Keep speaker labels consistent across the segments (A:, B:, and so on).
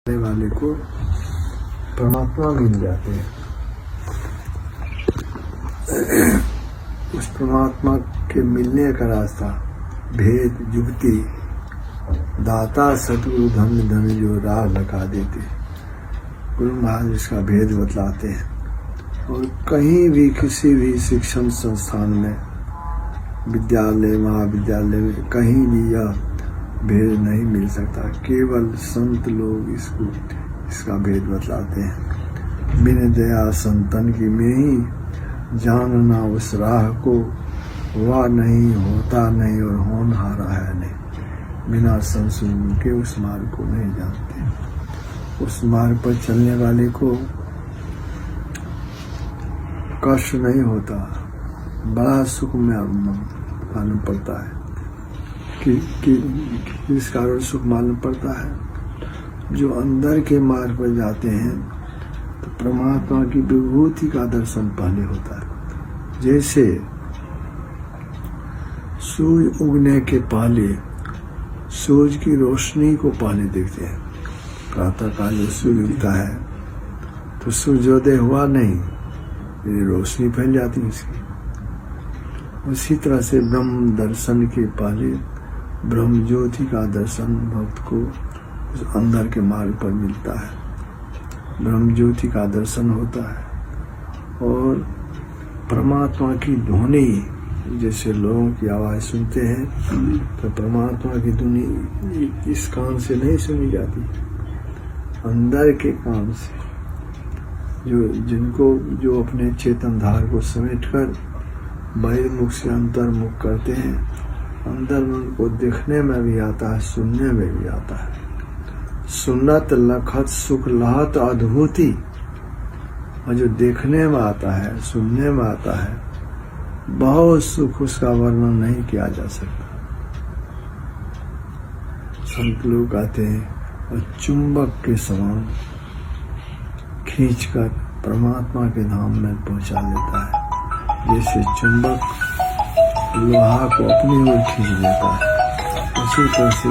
A: वाले को परमात्मा मिल जाते हैं। उस परमात्मा के मिलने का रास्ता भेद युक्ति दाता सतगुरु धन धन जो राह लगा देते, गुरु महाराज इसका भेद बतलाते हैं। और कहीं भी किसी भी शिक्षण संस्थान में, विद्यालय महाविद्यालय में कहीं भी यह भेद नहीं मिल सकता। केवल संत लोग इसका भेद बतलाते हैं। बिन दया संतन की में ही जानना उस राह को, वह नहीं होता नहीं और होनहारा है नहीं। बिना संसुन के उस मार्ग को नहीं जानते। उस मार्ग पर चलने वाले को कष्ट नहीं होता, बड़ा सुख में मालूम पड़ता है। किस कारण सुख मालूम पड़ता है? जो अंदर के मार्ग पर जाते हैं तो परमात्मा की विभूति का दर्शन पहले होता है। जैसे सूर्य उगने के पहले सूरज की रोशनी को पहले देखते हैं। प्रातः काल जब सूर्य उगता है तो सूर्योदय हुआ नहीं, ये रोशनी फैल जाती है इसकी। उसी तरह से ब्रह्म दर्शन के पहले ब्रह्म ज्योति का दर्शन भक्त को उस अंदर के मार्ग पर मिलता है। ब्रह्म ज्योति का दर्शन होता है और परमात्मा की ध्वनि, जैसे लोगों की आवाज़ सुनते हैं तो परमात्मा की ध्वनि इस कान से नहीं सुनी जाती, अंदर के कान से। जो अपने चेतन धार को समेटकर बहिर्मुख से अंतर्मुख करते हैं, अंदर मन को देखने में भी आता है, सुनने में भी आता है। सुनत लखत सुख लहत अद्भुति, और जो देखने में आता है, सुनने में आता है, बहुत सुख, उसका वर्णन नहीं किया जा सकता। संत लोग कहते हैं और चुंबक के समान खींचकर परमात्मा के धाम में पहुंचा देता है। जैसे चुंबक लोहा को अपनी ओर खींच लेता है, उसी तरह से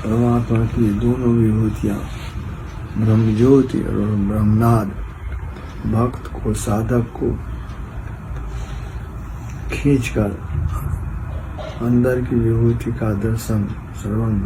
A: परमात्मा की दोनों विभूतियाँ ब्रह्मज्योति और ब्रह्मनाद भक्त को, साधक को खींचकर अंदर की विभूति का दर्शन श्रवण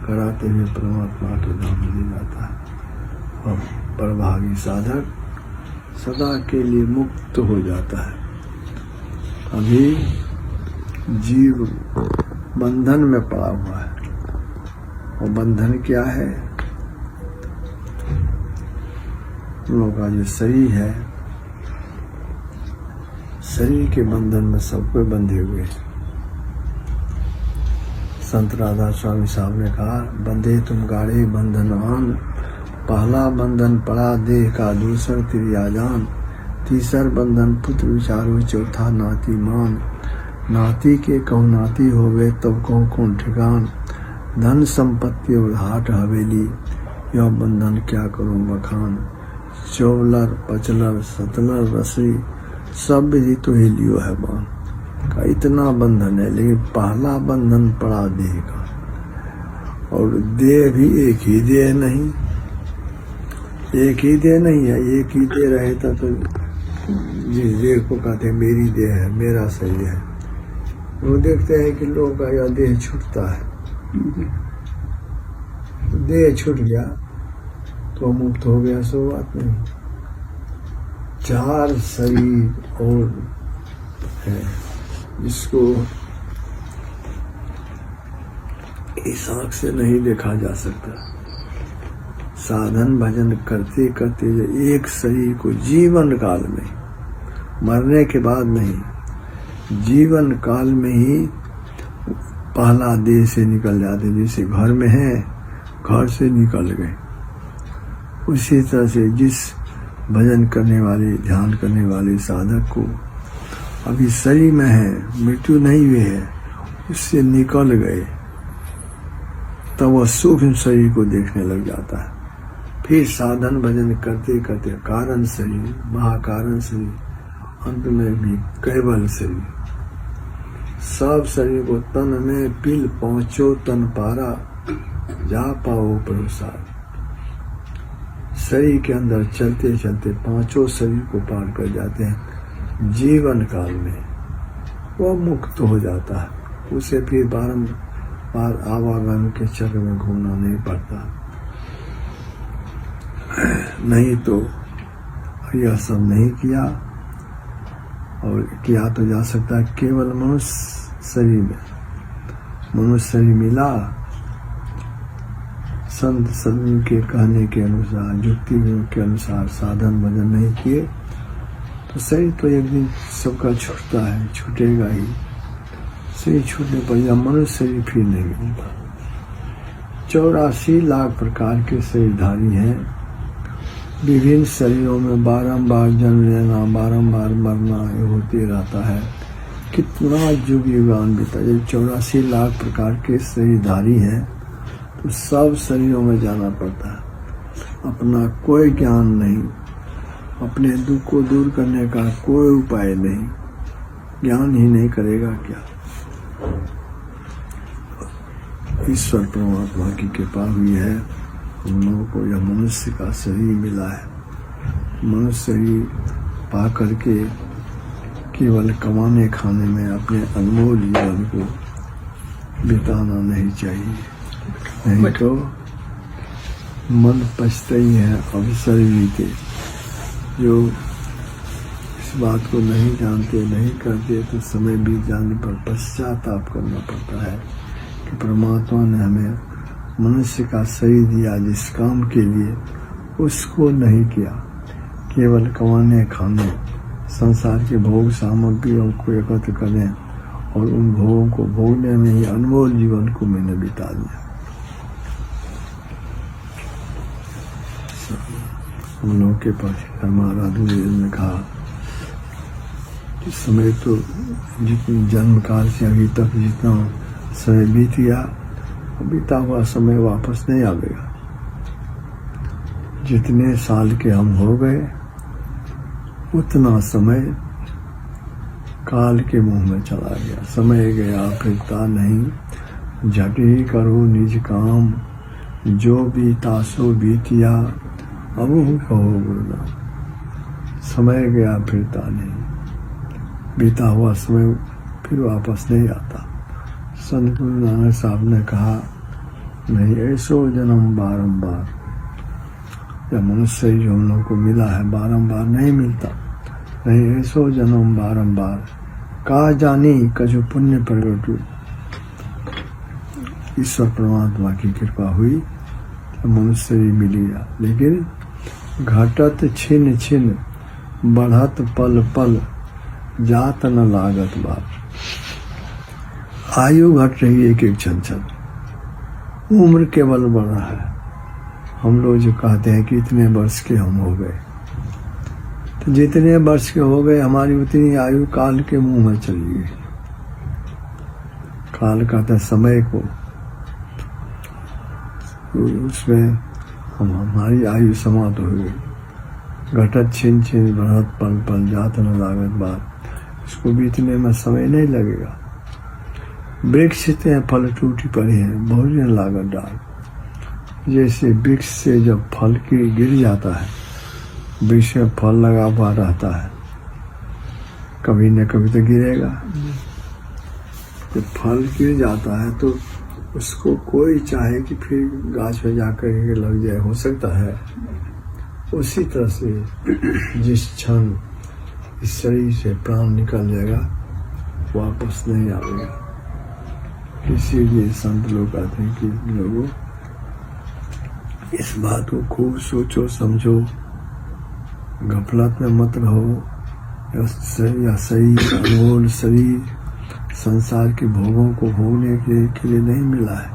A: कराते हुए परमात्मा के धाम ले जाता है। और परभागी साधक सदा के लिए मुक्त हो जाता है। अभी जीव बंधन में पड़ा हुआ है, और बंधन क्या है? हम लोग का जो शरीर है, शरीर के बंधन में सब कोई बंधे हुए हैं। संत राधा स्वामी साहब ने कहा, बंधे तुम गाढ़े बंधन आन, पहला बंधन पड़ा देह का, दूसर त्रियाजान, तीसर बंधन पुत्र विचारो, चौथा नाती मान। नाती के कहूँ नाती होवे तब कहूँ कौन ठिकान, धन संपत्ति और हाट हवेली, यह बंधन क्या करूँ बखान। चौलर पचलर सतलर रसी, सब विधि तो ही लियो है बान। का इतना बंधन है, लेकिन पहला बंधन पड़ा देह का, और देह भी एक ही देह नहीं, एक ही देह नहीं है। एक ही देह रहता तो जिस देह को कहते हैं मेरी देह है, मेरा शरीर है, वो देखते हैं कि लोगों का यह देह छूटता है, तो देह छूट गया तो मुक्त हो गया, सो बात नहीं। चार शरीर और है जिसको इस आँख से नहीं देखा जा सकता। साधन भजन करते करते एक शरीर को जीवन काल में, मरने के बाद नहीं, जीवन काल में ही पहला देह से निकल जाते। जैसे घर में है, घर से निकल गए, उसी तरह से जिस भजन करने वाले, ध्यान करने वाले साधक को अभी शरीर में है, मृत्यु नहीं हुई है, उससे निकल गए, तब वह सूक्ष्म शरीर को देखने लग जाता है। फिर साधन भजन करते करते कारण शरीर, महाकारण शरीर, अंत में भी केवल शरीर, सब शरीर को तन में पिल पहुँचो तन पारा, जा पाओ प्रभु साथ। शरीर के अंदर चलते चलते पांचों शरीर को पार कर जाते हैं जीवन काल में, वह मुक्त हो जाता है। उसे फिर बारंबार आवागमन के चक्र में घूमना नहीं पड़ता। नहीं तो यह सब नहीं किया, और किया तो जा सकता है केवल मनुष्य शरीर में। मनुष्य शरीर मिला, संत सदगुरु के कहने के अनुसार, युक्ति के अनुसार साधन भजन नहीं किए तो शरीर तो एक दिन सबका छूटता है, छूटेगा ही। शरीर छूटने पर यह मनुष्य शरीर फिर नहीं मिलता। 84 लाख प्रकार के शरीरधारी हैं। विभिन्न शरीरों में बारंबार जन्म लेना, बारंबार मरना होते रहता है। कितना युग युगान बीता। जब 84 लाख प्रकार के शरीरधारी हैं तो सब शरीरों में जाना पड़ता है। अपना कोई ज्ञान नहीं, अपने दुख को दूर करने का कोई उपाय नहीं। ज्ञान ही नहीं करेगा क्या? ईश्वर परमात्मा की कृपा हुई है, हम लोगों को यह मनुष्य का शरीर मिला है। मनुष्य शरीर पा करके केवल कमाने खाने में अपने अनमोल जीवन को बिताना नहीं चाहिए, नहीं तो मन पछता ही है अवसर बीते। जो इस बात को नहीं जानते, नहीं करते, तो समय बीत जाने पर पश्चाताप करना पड़ता है कि परमात्मा ने हमें मनुष्य का शरीर दिया जिस काम के लिए, उसको नहीं किया। केवल कमाने खाने, संसार के भोग सामग्रियों को एकत्र करने और उन भोगों को भोगने में ही अनमोल जीवन को मैंने बिता दिया। हम लोगों के पास हमारा ने कहा कि समय तो जितनी जन्म काल से अभी तक जितना समय बीत गया, बीता हुआ समय वापस नहीं आएगा। जितने साल के हम हो गए उतना समय काल के मुंह में चला गया। समय गया फिरता नहीं, झट ही करो निज काम, जो बीता सो बीतिया अब कहो गुरुनाम। समय गया फिरता नहीं, बीता हुआ समय फिर वापस नहीं आता। संत गुरु नानक साहब ने कहा, नहीं ऐसो जन्म बारंबार। यह मनुष्य जो हम लोग को मिला है बारंबार नहीं मिलता। नहीं ऐसो जन्म बारंबार, का जानी कछु पुण्य प्रगटू। ईश्वर परमात्मा की कृपा हुई तो मनुष्य ही मिली, लेकिन घटत छिन छिन, बढ़त पल पल, जात न लागत बात। आयु घट रही है एक एक क्षण क्षण, उम्र केवल बढ़ रहा है। हम लोग जो कहते हैं कि इतने वर्ष के हम हो गए, तो जितने वर्ष के हो गए हमारी उतनी आयु काल के मुंह में चली गई। काल कहता है समय को, उसमें हमारी आयु समाप्त हो गई। घटत छिन छिन, बढ़त पल पल, जात न लागत बात। इसको बीतने में समय नहीं लगेगा। वृक्ष से फल टूटी पड़े हैं, भोजन लागत डाल। जैसे वृक्ष से जब फल की गिर जाता है, वृक्ष में फल लगा हुआ रहता है, कभी न कभी तो गिरेगा। जब फल गिर जाता है तो उसको कोई चाहे कि फिर गाछ में जाकर के लग जाए, हो सकता है। उसी तरह से जिस क्षण इस शरीर से प्राण निकल जाएगा वापस नहीं आएगा। इसीलिए संत लोग कहते हैं कि लोगों इस बात को खूब सोचो समझो, गफलत में मत रहो। या शरीर, अनमोल शरीर संसार के भोगों को भोगने के लिए नहीं मिला है।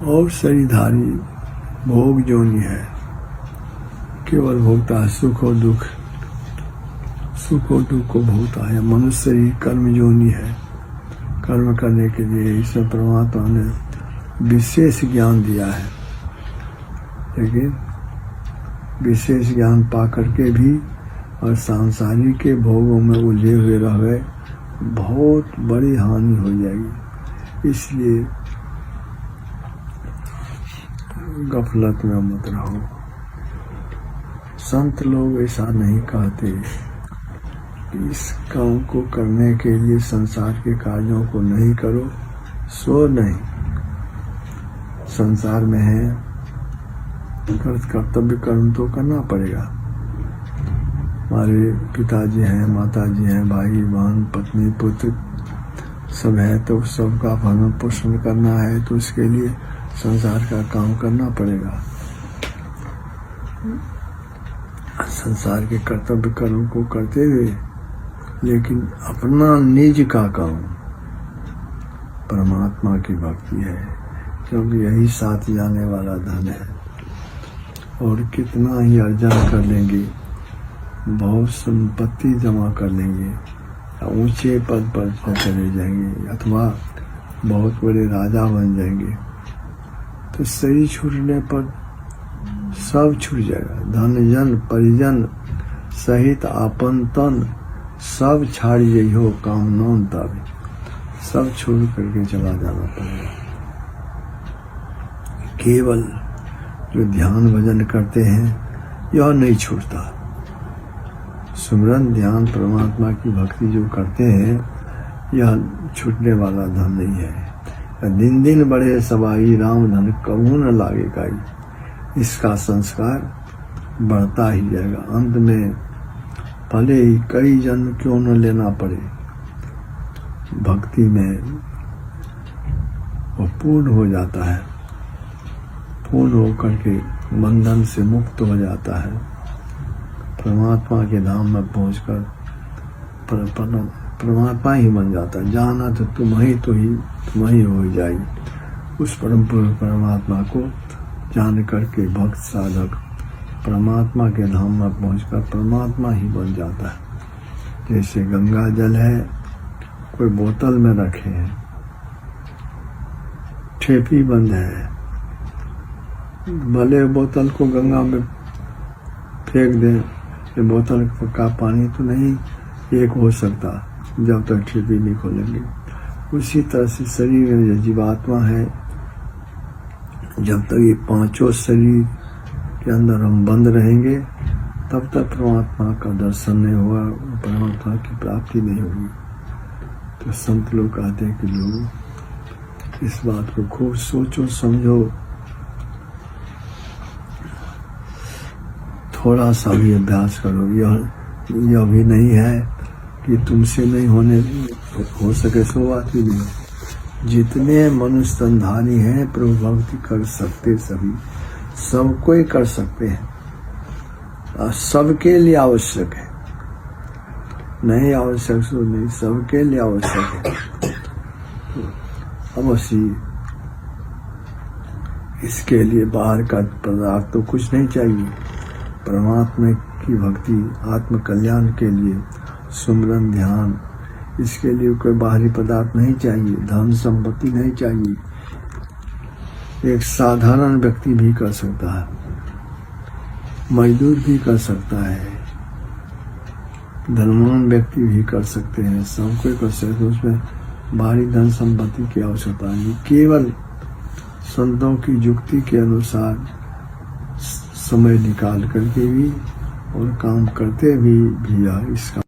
A: और शरीरधारी भोग जोनी है, केवल भोगता है सुख और दुख, सुख और दुख को भोगता है। मनुष्य शरीर कर्म जोनी है, कर्म करने के लिए ईश्वर परमात्मा ने विशेष ज्ञान दिया है। लेकिन विशेष ज्ञान पा करके भी और सांसारिक के भोगों में उलझे हुए रह गए, बहुत बड़ी हानि हो जाएगी। इसलिए गफलत में मत रहो। संत लोग ऐसा नहीं कहते। इस काम को करने के लिए संसार के कार्यों को नहीं करो, सो नहीं। संसार में है, कर्तव्य कर्म तो करना पड़ेगा। हमारे पिताजी हैं, माताजी हैं, भाई बहन, पत्नी, पुत्र सब है, तो सबका भरण पोषण करना है, तो इसके लिए संसार का काम करना पड़ेगा। संसार के कर्तव्य कर्म को करते हुए लेकिन अपना निज का काम परमात्मा की भक्ति है, क्योंकि यही साथ जाने वाला धन है। और कितना ही अर्जन कर लेंगे, बहुत संपत्ति जमा कर लेंगे, ऊंचे पद पर चले जाएंगे अथवा बहुत बड़े राजा बन जाएंगे, तो शरीर छूटने पर सब छूट जाएगा। धन जन परिजन सहित आपन तन सब छाड़िए हो काम नौन तब, सब छोड़ करके चला जाना पड़ेगा। केवल जो ध्यान भजन करते हैं यह नहीं छूटता। सुमरन ध्यान परमात्मा की भक्ति जो करते हैं यह छूटने वाला धन नहीं है। दिन दिन बढ़े सवाई राम धन कबू न लागे काई। इसका संस्कार बढ़ता ही जाएगा। अंत में भले ही कई जन्म क्यों न लेना पड़े, भक्ति में वो पूर्ण हो जाता है, पूर्ण होकर के बंधन से मुक्त हो जाता है। परमात्मा के धाम में पहुंचकर परमात्मा ही बन जाता है। जाना तो तुम ही हो जाई। उस परम परमात्मा को जान करके भक्त साधक परमात्मा के धाम में पहुंचकर परमात्मा ही बन जाता है। जैसे गंगा जल है, कोई बोतल में रखे हैं, ठेपी बंद है, भले बोतल को गंगा में फेंक दें, ये बोतल का पानी तो नहीं एक हो सकता जब तक ठेपी नहीं खोलेंगे। उसी तरह से शरीर में जो जीवात्मा है, जब तक ये पांचों शरीर के अंदर हम बंद रहेंगे तब तक परमात्मा का दर्शन नहीं होगा, परमात्मा की प्राप्ति नहीं होगी। तो संत लोग कहते हैं कि लोग इस बात को खूब सोचो समझो, थोड़ा सा भी अभ्यास करो। यह भी नहीं है कि तुमसे नहीं हो सके, सो बात ही नहीं। जितने मनुष्य तनधारी हैं प्रभु भक्ति कर सकते सभी, सब कोई कर सकते हैं। सबके लिए आवश्यक है, नहीं आवश्यक सो नहीं, सबके लिए आवश्यक है। अवश्य इसके लिए बाहर का पदार्थ तो कुछ नहीं चाहिए। परमात्मा की भक्ति आत्म कल्याण के लिए सुमरन ध्यान, इसके लिए कोई बाहरी पदार्थ नहीं चाहिए, धन संपत्ति नहीं चाहिए। एक साधारण व्यक्ति भी कर सकता है, मजदूर भी कर सकता है, धनवान व्यक्ति भी कर सकते हैं, सब कोई कर सकते हैं। उसमें बाहरी धन संपत्ति की आवश्यकता नहीं, केवल संतों की युक्ति के अनुसार समय निकाल करके भी और काम करते भी इसका